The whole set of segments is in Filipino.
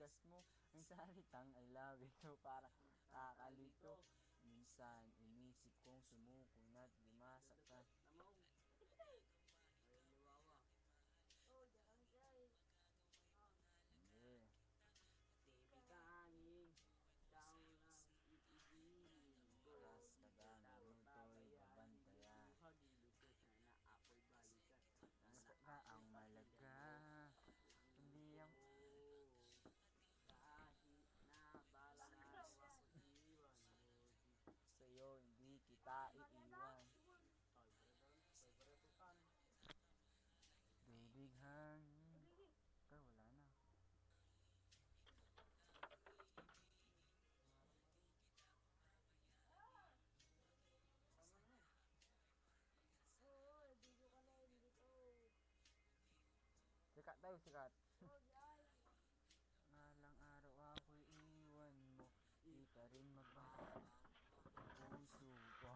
boses mo. Ang salitang I love you para kakalito. Minsan inisip kong sumuko na't di masaktan. Hindi. Baby darling, ikaw lang iibigin ko. Oras Di kada kita minuto'y papabayaan, babantayan. hagilid ko sana ako'y balikan. Sana Ano na ang ako'y pakinggan malaga? mo. Hindi Pag-ibig ang... ko. Kahit na balang araw ako'y iwan mo. Sa'yo hindi kita iiwan. Ay, pare-paretutan. Bibig hangin. Pero wala na. Tama na. Oo, video ka na dito. Sikat tayo, sikat. Oo, yan. Ngalang araw ako'y iwan mo. Di ka rin magbabalik. Puso ko.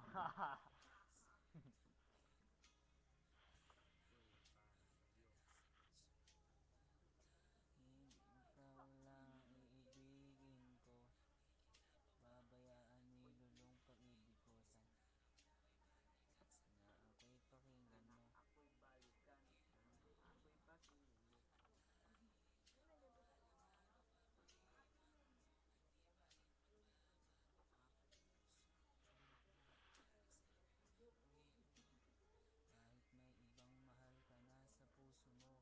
Ikaw lang iibigin ko. Babayaan nilulong pag-ibig ko sa na ako'y pakinggan Sana mo. ako'y balikan. Sana ako'y pakinggan mo. Kahit may ibang mahal ka na sa puso mo.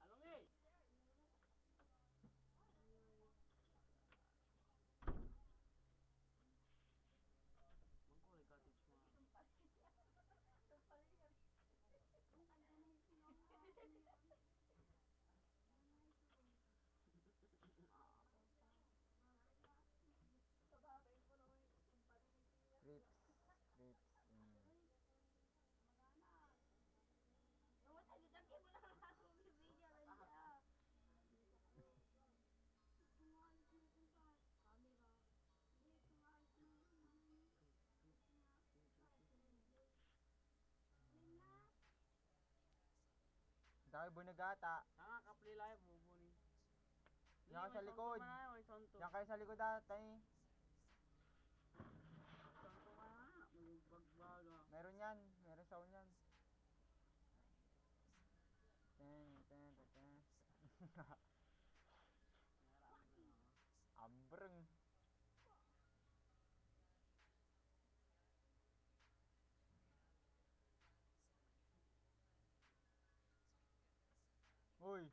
Along eh! Mangkulay cottage mo. Crips. Crips. Lagi mo lang ako bibigyan niya. Kumalis mo kung camera. Hindi, kumalis mo Dahil bunagata. Tanga kapli layo bubunin. Yan sa likod. May santo. Yan kayo sa likod atay. Santo ka na. Magpagbaga. Meron yan. Meron sound yan. Ten. Ambreng. Uy.